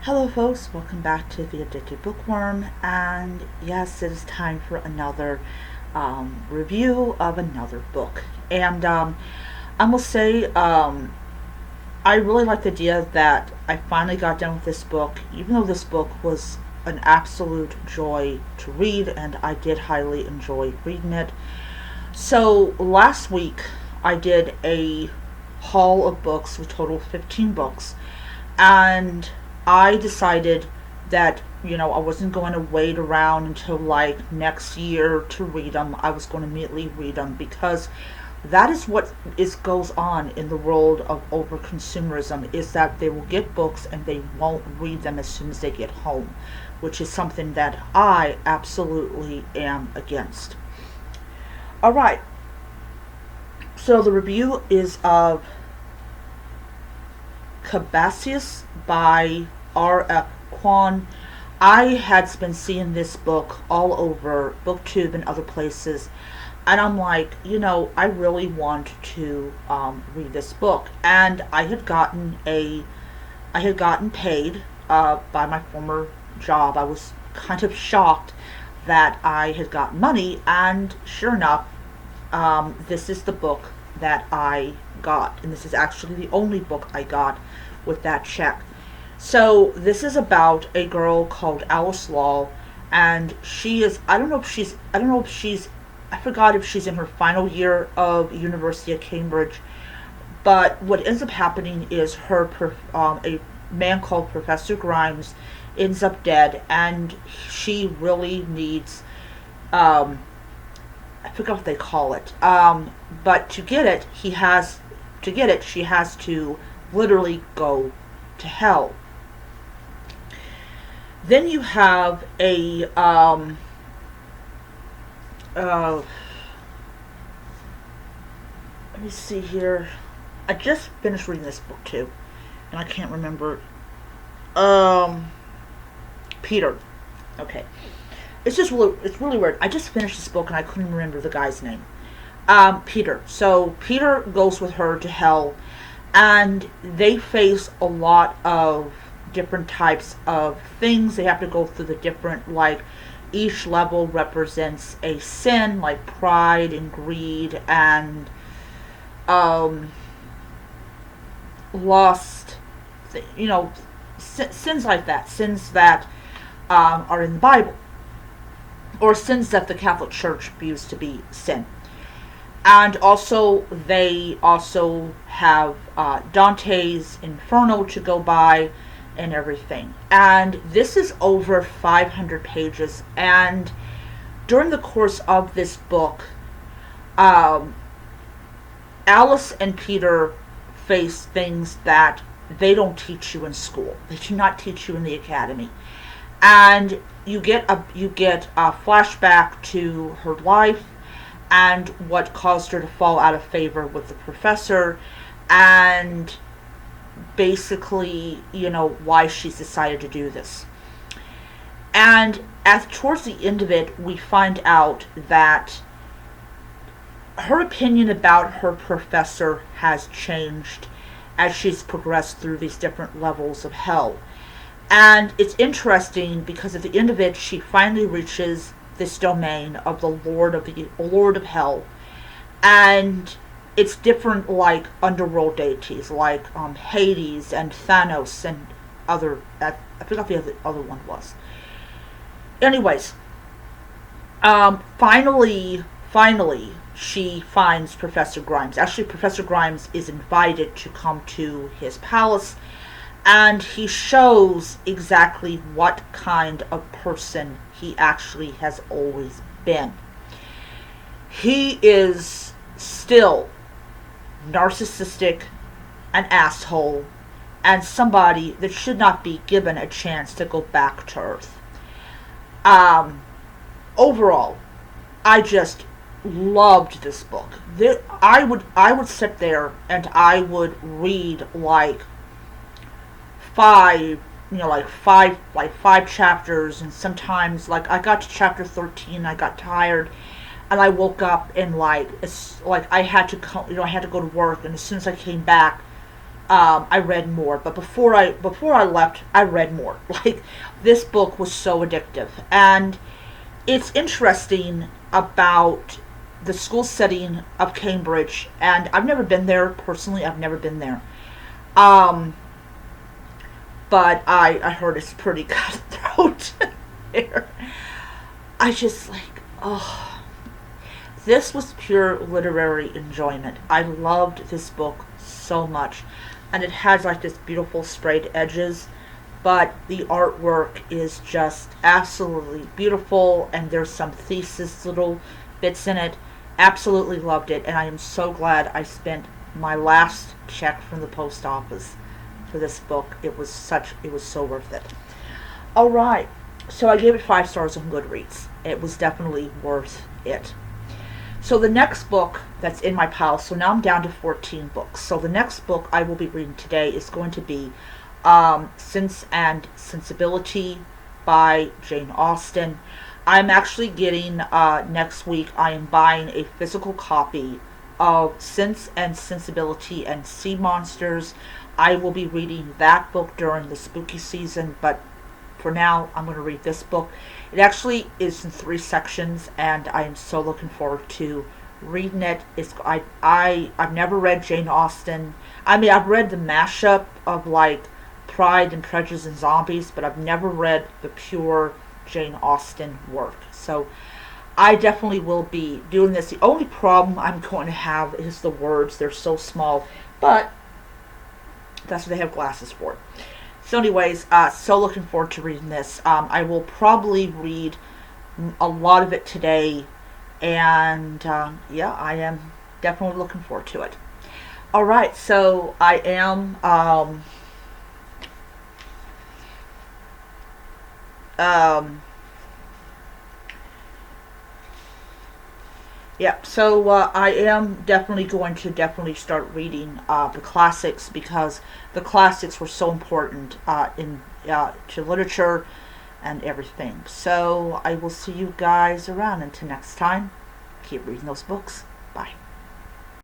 Hello folks, welcome back to The Addicted Bookworm, and yes, it is time for another review of another book. And I must say, I really like the idea that I finally got done with this book, even though this book was an absolute joy to read, and I did highly enjoy reading it. So last week I did a haul of books, with total 15 books, and I decided that I wasn't going to wait around until like next year to read them. I was going to immediately read them because that is what is goes on in the world of overconsumerism, is that they will get books and they won't read them as soon as they get home, which is something that I absolutely am against. All right, so the review is of Katabasis by R.F. Kuang. I had been seeing this book all over BookTube and other places, and I'm like, I really want to read this book. And I had gotten paid by my former job. I was kind of shocked that I had gotten money, and sure enough, this is the book that I got, and this is actually the only book I got with that check. So this is about a girl called Alice Law, and she is, I forgot if she's in her final year of University of Cambridge, but what ends up happening is a man called Professor Grimes ends up dead, and she really needs, I forgot what they call it, but to get it, she has to literally go to hell. Then you have let me see here. I just finished reading this book too, and I can't remember. Peter. Okay. It's really weird. I just finished this book and I couldn't remember the guy's name. Peter. So Peter goes with her to hell, and they face a lot of different types of things. They have to go through the different, like, each level represents a sin, like pride and greed and lust, sins like that, sins that are in the Bible, or sins that the Catholic Church views to be sin. And also, they also have Dante's Inferno to go by and everything. And this is over 500 pages. And during the course of this book, Alice and Peter face things that they don't teach you in school. They do not teach you in the academy. And you get a flashback to her life and what caused her to fall out of favor with the professor, and basically, why she's decided to do this. And towards the end of it, we find out that her opinion about her professor has changed as she's progressed through these different levels of hell. And it's interesting because at the end of it, she finally reaches this domain of the Lord of Hell, and it's different, like underworld deities, like Hades and Thanos and other. I forgot the other one was. Anyways, finally, she finds Professor Grimes. Actually, Professor Grimes is invited to come to his palace, and he shows exactly what kind of person he actually has always been. He is still narcissistic, an asshole, and somebody that should not be given a chance to go back to Earth. Overall, I just loved this book. I would sit there and I would read like five chapters, and sometimes, like, I got to chapter 13, I got tired, and I woke up and I had to go to work, and as soon as I came back, I read more. But before I left, I read more. Like, this book was so addictive, and it's interesting about the school setting of Cambridge. And I've never been there personally. I've never been there. Um, but I heard it's pretty cutthroat there. I just like, oh, this was pure literary enjoyment. I loved this book so much, and it has like this beautiful sprayed edges, but the artwork is just absolutely beautiful, and there's some thesis little bits in it. Absolutely loved it, and I am so glad I spent my last check from the post office for this book. It was so worth it. All right, so I gave it 5 stars on Goodreads. It was definitely worth it. So the next book that's in my pile, so now I'm down to 14 books. So the next book I will be reading today is going to be Sense and Sensibility by Jane Austen. I'm actually getting, next week, I am buying a physical copy of Sense and Sensibility and Sea Monsters. I will be reading that book during the spooky season, but for now, I'm going to read this book. It actually is in 3 sections, and I am so looking forward to reading it. I've never read Jane Austen. I mean, I've read the mashup of like Pride and Prejudice and Zombies, but I've never read the pure Jane Austen work. So I definitely will be doing this. The only problem I'm going to have is the words. They're so small, but that's what they have glasses for. So anyways, so looking forward to reading this. I will probably read a lot of it today, and yeah, I am definitely looking forward to it. All right, so I am yeah, so I am definitely going to definitely start reading the classics, because the classics were so important in to literature and everything. So I will see you guys around. Until next time, keep reading those books. Bye.